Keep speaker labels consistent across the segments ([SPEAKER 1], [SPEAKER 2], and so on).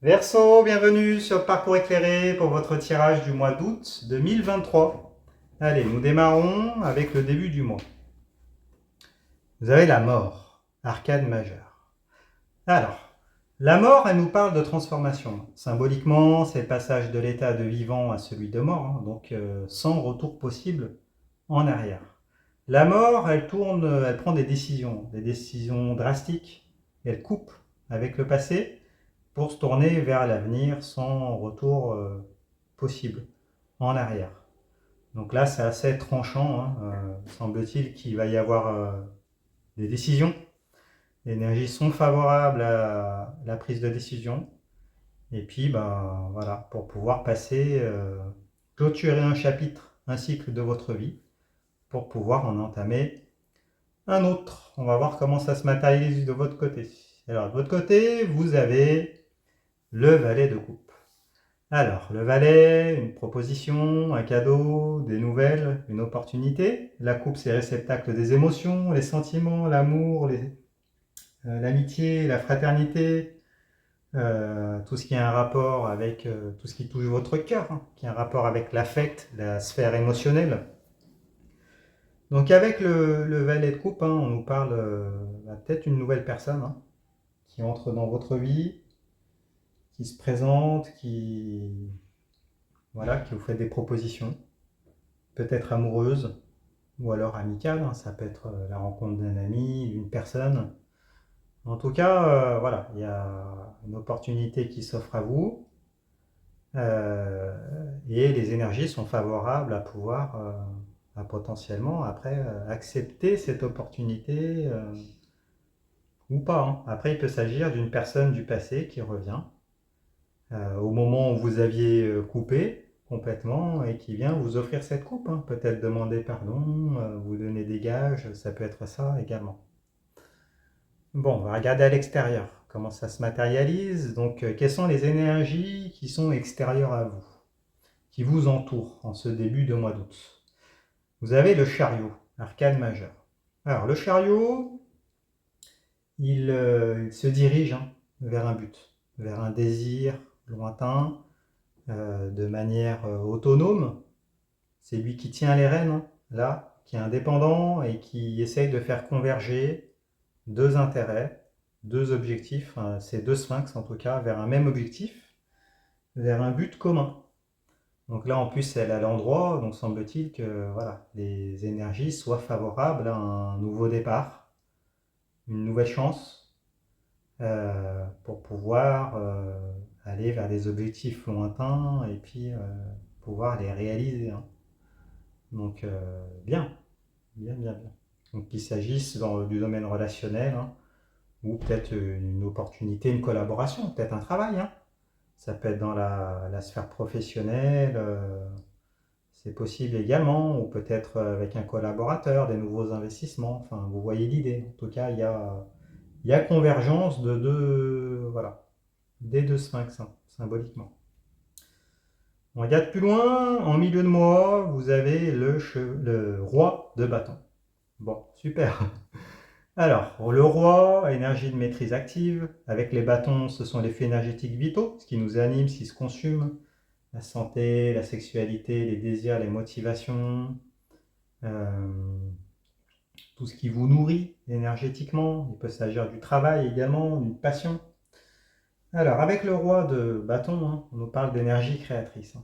[SPEAKER 1] Verseau, bienvenue sur le parcours éclairé pour votre tirage du mois d'août 2023. Allez, nous démarrons avec le début du mois. Vous avez la mort, arcane majeure. Alors, la mort, elle nous parle de transformation. Symboliquement, c'est le passage de l'état de vivant à celui de mort, donc sans retour possible en arrière. La mort, elle prend des décisions drastiques, elle coupe avec le passé pour se tourner vers l'avenir sans retour possible en arrière. Donc là, c'est assez tranchant, semble-t-il qu'il va y avoir des décisions. Les énergies sont favorables à la prise de décision. Et puis, voilà, pour pouvoir clôturer un chapitre, un cycle de votre vie, pour pouvoir en entamer un autre. On va voir comment ça se matérialise de votre côté. Alors, de votre côté, vous avez le valet de coupe. Alors, le valet, une proposition, un cadeau, des nouvelles, une opportunité. La coupe, c'est réceptacle des émotions, les sentiments, l'amour, l'amitié, la fraternité, tout ce qui a un rapport avec tout ce qui touche votre cœur, qui a un rapport avec l'affect, la sphère émotionnelle. Donc avec le valet de coupe, on nous parle peut-être une nouvelle personne qui entre dans votre vie, qui se présente, qui vous fait des propositions, peut-être amoureuses ou alors amicales, ça peut être la rencontre d'un ami, d'une personne. En tout cas, il y a une opportunité qui s'offre à vous euh, et les énergies sont favorables à pouvoir à potentiellement après accepter cette opportunité ou pas. Après, il peut s'agir d'une personne du passé qui revient au moment où vous aviez coupé complètement et qui vient vous offrir cette coupe. Peut-être demander pardon, vous donner des gages, ça peut être ça également. Bon, on va regarder à l'extérieur comment ça se matérialise. Donc, quelles sont les énergies qui sont extérieures à vous, qui vous entourent en ce début de mois d'août? Vous avez le chariot, arcane majeur. Alors, le chariot, il se dirige vers un but, vers un désir lointain, de manière autonome. C'est lui qui tient les rênes, là, qui est indépendant et qui essaye de faire converger deux intérêts, deux objectifs, ces deux sphinx en tout cas, vers un même objectif, vers un but commun. Donc là, en plus, elle est à l'endroit, donc semble-t-il que les énergies soient favorables à un nouveau départ, une nouvelle chance, pour pouvoir aller vers des objectifs lointains et puis pouvoir les réaliser. Donc, bien, bien, bien, bien. Donc, qu'il s'agisse du domaine relationnel, ou peut-être une opportunité, une collaboration, peut-être un travail. Ça peut être dans la sphère professionnelle, c'est possible également, ou peut-être avec un collaborateur, des nouveaux investissements. Enfin, vous voyez l'idée. En tout cas, il y a convergence des deux sphinx, symboliquement. On regarde plus loin, en milieu de mois, vous avez le roi de bâton. Bon, super. Alors, le roi, énergie de maîtrise active. Avec les bâtons, ce sont les faits énergétiques vitaux, ce qui nous anime, ce qui se consume. La santé, la sexualité, les désirs, les motivations, euh, tout ce qui vous nourrit énergétiquement. Il peut s'agir du travail également, d'une passion. Alors, avec le roi de bâton, on nous parle d'énergie créatrice,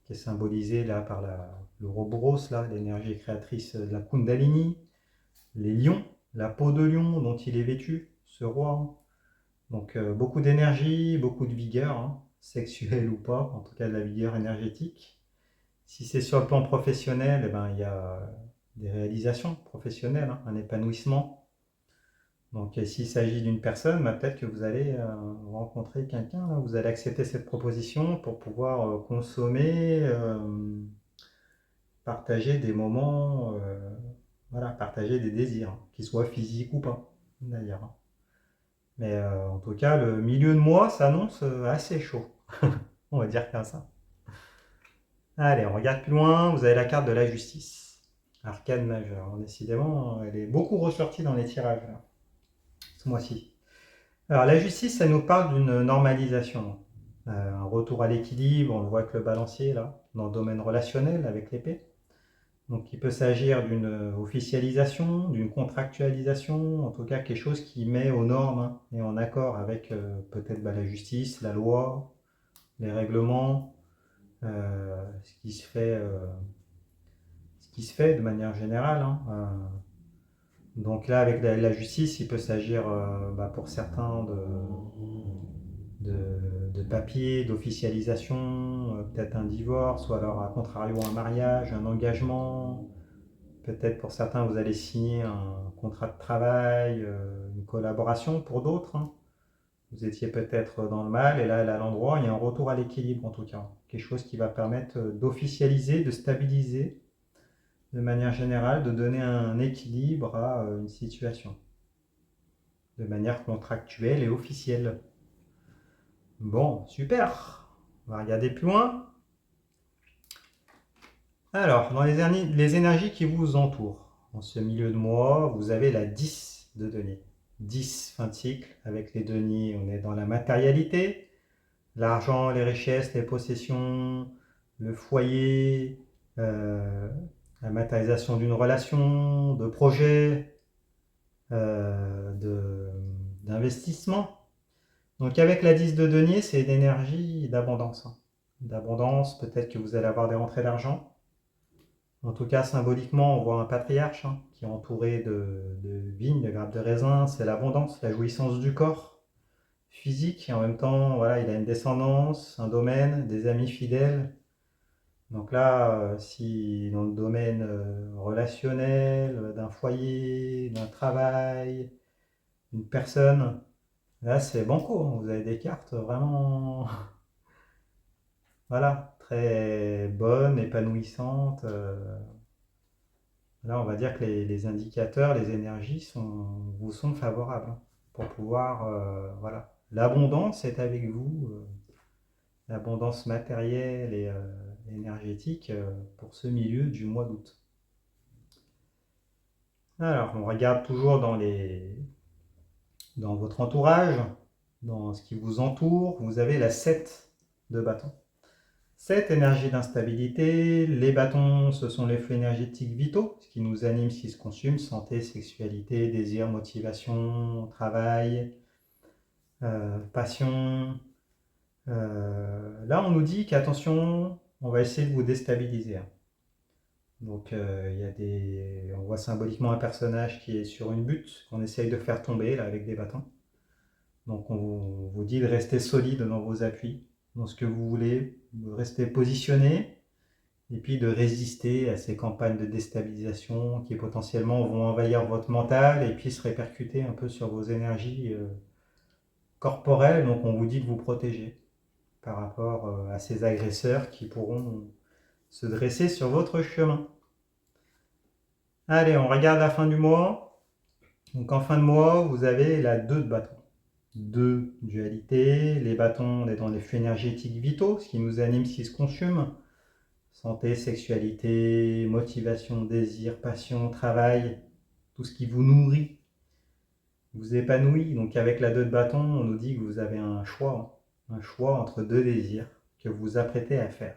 [SPEAKER 1] qui est symbolisée là par le Ouroboros, là, l'énergie créatrice de la Kundalini, les lions, la peau de lion dont il est vêtu, ce roi. Donc beaucoup d'énergie, beaucoup de vigueur, sexuelle ou pas, en tout cas de la vigueur énergétique. Si c'est sur le plan professionnel, il y a des réalisations professionnelles, un épanouissement. Donc s'il s'agit d'une personne, peut-être que vous allez rencontrer quelqu'un, vous allez accepter cette proposition pour pouvoir consommer, partager des moments, partager des désirs, qu'ils soient physiques ou pas, d'ailleurs. Mais en tout cas, le milieu de mois s'annonce assez chaud. On va dire comme ça. Allez, on regarde plus loin. Vous avez la carte de la justice. Arcane majeur. Décidément, elle est beaucoup ressortie dans les tirages là, ce mois-ci. Alors la justice, ça nous parle d'une normalisation, un retour à l'équilibre, on le voit avec le balancier là, dans le domaine relationnel avec l'épée. Donc il peut s'agir d'une officialisation, d'une contractualisation, en tout cas quelque chose qui met aux normes hein, et en accord avec peut-être la justice, la loi, les règlements, ce qui se fait, de manière générale. Hein. Donc là, avec la justice, il peut s'agir pour certains de papier, d'officialisation, peut-être un divorce, ou alors à contrario un mariage, un engagement. Peut-être pour certains, vous allez signer un contrat de travail, une collaboration pour d'autres. Hein. Vous étiez peut-être dans le mal et là, à l'endroit, il y a un retour à l'équilibre en tout cas. Quelque chose qui va permettre d'officialiser, de stabiliser de manière générale, de donner un équilibre à une situation de manière contractuelle et officielle. Bon, super. On va regarder plus loin. Alors, dans les énergies qui vous entourent, en ce milieu de mois, vous avez la 10 de denier. 10 fin de cycle, avec les deniers, on est dans la matérialité, l'argent, les richesses, les possessions, le foyer, euh, la matérialisation d'une relation, de projet, d'investissement. Donc avec la 10 de denier, c'est une énergie d'abondance. Hein. D'abondance, peut-être que vous allez avoir des rentrées d'argent. En tout cas, symboliquement, on voit un patriarche hein, qui est entouré de vignes, de grappes de raisin. C'est l'abondance, la jouissance du corps physique. Et en même temps, voilà, il a une descendance, un domaine, des amis fidèles. Donc là, si dans le domaine relationnel, d'un foyer, d'un travail, d'une personne, là c'est banco. Hein. Vous avez des cartes vraiment voilà, très bonnes, épanouissantes. Là, on va dire que les indicateurs, les énergies vous sont favorables hein, pour pouvoir, voilà. L'abondance est avec vous, l'abondance matérielle et énergétique pour ce milieu du mois d'août. Alors, on regarde toujours dans votre entourage, dans ce qui vous entoure, vous avez la 7 de bâton. Cette énergie d'instabilité, les bâtons, ce sont les flux énergétiques vitaux, ce qui nous anime, ce qui se consume, santé, sexualité, désir, motivation, travail, passion. Là, on nous dit qu'attention, on va essayer de vous déstabiliser. Hein. Donc, on voit symboliquement un personnage qui est sur une butte, qu'on essaye de faire tomber là, avec des bâtons. Donc, on vous dit de rester solide dans vos appuis, dans ce que vous voulez, de rester positionné, et puis de résister à ces campagnes de déstabilisation qui potentiellement vont envahir votre mental et puis se répercuter un peu sur vos énergies corporelles. Donc on vous dit de vous protéger par rapport à ces agresseurs qui pourront se dresser sur votre chemin. Allez, on regarde la fin du mois. Donc en fin de mois, vous avez la 2 de bâton. 2 dualité, les bâtons, on est dans les flux énergétiques vitaux, ce qui nous anime, ce qui se consume. Santé, sexualité, motivation, désir, passion, travail, tout ce qui vous nourrit, vous épanouit. Donc avec la 2 de bâton, on nous dit que vous avez un choix entre deux désirs que vous vous apprêtez à faire.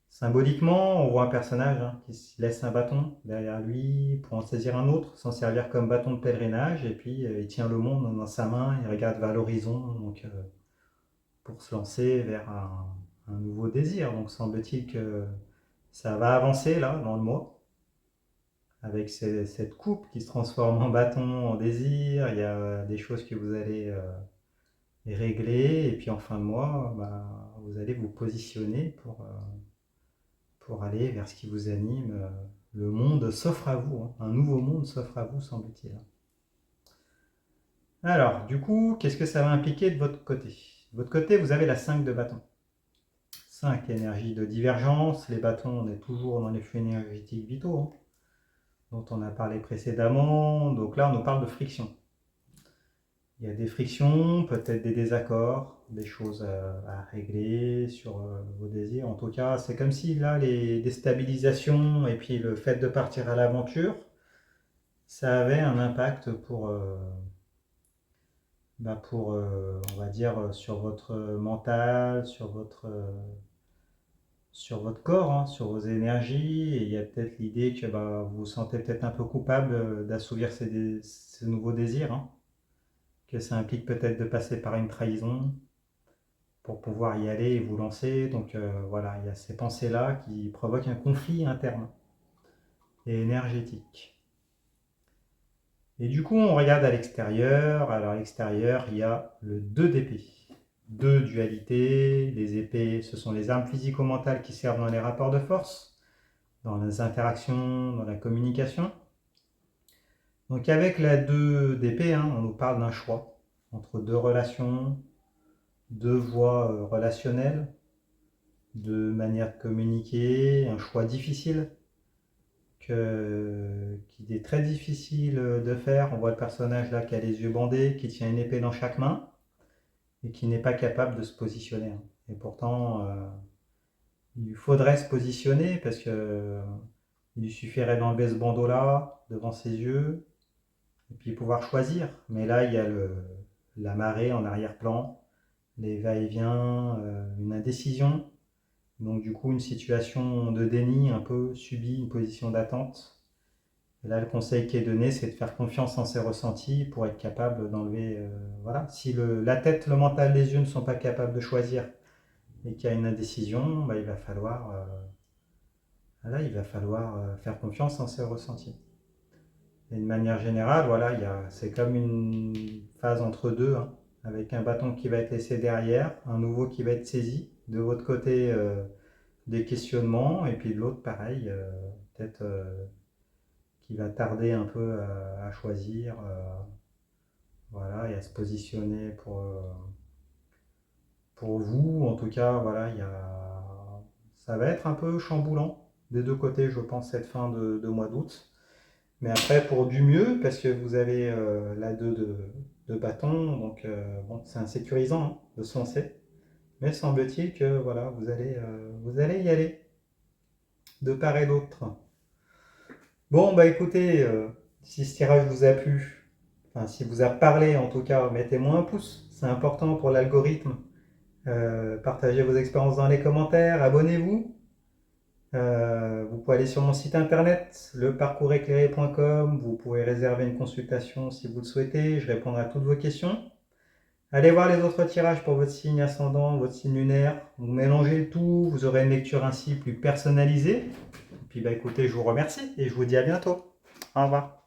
[SPEAKER 1] Symboliquement, on voit un personnage hein, qui laisse un bâton derrière lui pour en saisir un autre, s'en servir comme bâton de pèlerinage, et puis il tient le monde dans sa main, il regarde vers l'horizon donc, pour se lancer vers un nouveau désir. Donc semble-t-il que ça va avancer là dans le mois, avec cette coupe qui se transforme en bâton, en désir. Il y a des choses que vous allez régler, et puis en fin de mois, vous allez vous positionner pour aller vers ce qui vous anime. Le monde s'offre à vous, hein. Un nouveau monde s'offre à vous, semble-t-il. Alors, du coup, qu'est-ce que ça va impliquer de votre côté? De votre côté, vous avez la 5 de bâton. 5, énergie de divergence. Les bâtons, on est toujours dans les flux énergétiques vitaux, hein, dont on a parlé précédemment. Donc là, on nous parle de friction. Il y a des frictions, peut-être des désaccords, des choses à régler sur vos désirs. En tout cas, c'est comme si là, les déstabilisations et puis le fait de partir à l'aventure, ça avait un impact pour, on va dire, sur votre mental, sur votre corps, hein, sur vos énergies. Et il y a peut-être l'idée que vous vous sentez peut-être un peu coupable d'assouvir ces nouveaux désirs, hein, que ça implique peut-être de passer par une trahison pour pouvoir y aller et vous lancer. Donc voilà, il y a ces pensées-là qui provoquent un conflit interne et énergétique. Et du coup, on regarde à l'extérieur. Alors à l'extérieur, il y a le 2 d'épée. Deux dualités. Les épées, ce sont les armes physico-mentales qui servent dans les rapports de force, dans les interactions, dans la communication. Donc avec la 2 d'épée, hein, on nous parle d'un choix entre deux relations, deux voies relationnelles, deux manières de communiquer, un choix difficile qui est très difficile de faire. On voit le personnage là qui a les yeux bandés, qui tient une épée dans chaque main et qui n'est pas capable de se positionner. Et pourtant, il faudrait se positionner parce que il lui suffirait d'enlever ce bandeau là devant ses yeux et puis pouvoir choisir. Mais là, il y a la marée en arrière-plan, les va-et-vient, une indécision. Donc du coup, une situation de déni un peu subie, une position d'attente. Et là, le conseil qui est donné, c'est de faire confiance en ses ressentis pour être capable d'enlever... voilà, si la tête, le mental, les yeux ne sont pas capables de choisir et qu'il y a une indécision, il va falloir faire confiance en ses ressentis. Et de manière générale, voilà, c'est comme une phase entre deux, hein, avec un bâton qui va être laissé derrière, un nouveau qui va être saisi. De votre côté, des questionnements, et puis de l'autre, pareil, peut-être qui va tarder un peu à choisir, voilà, et à se positionner pour vous. En tout cas, voilà, ça va être un peu chamboulant des deux côtés, je pense, cette fin de mois d'août. Mais après, pour du mieux, parce que vous avez la 2 de bâton, donc bon, c'est insécurisant hein, de se lancer. Mais semble-t-il que voilà, vous allez y aller de part et d'autre. Bon, bah écoutez, si ce tirage vous a plu, enfin si vous a parlé en tout cas, mettez-moi un pouce, c'est important pour l'algorithme. Partagez vos expériences dans les commentaires, abonnez-vous. Vous pouvez aller sur mon site internet, leparcourseclairé.com, vous pouvez réserver une consultation si vous le souhaitez, je répondrai à toutes vos questions. Allez voir les autres tirages pour votre signe ascendant, votre signe lunaire, vous mélangez le tout, vous aurez une lecture ainsi plus personnalisée. Et puis écoutez, je vous remercie et je vous dis à bientôt. Au revoir.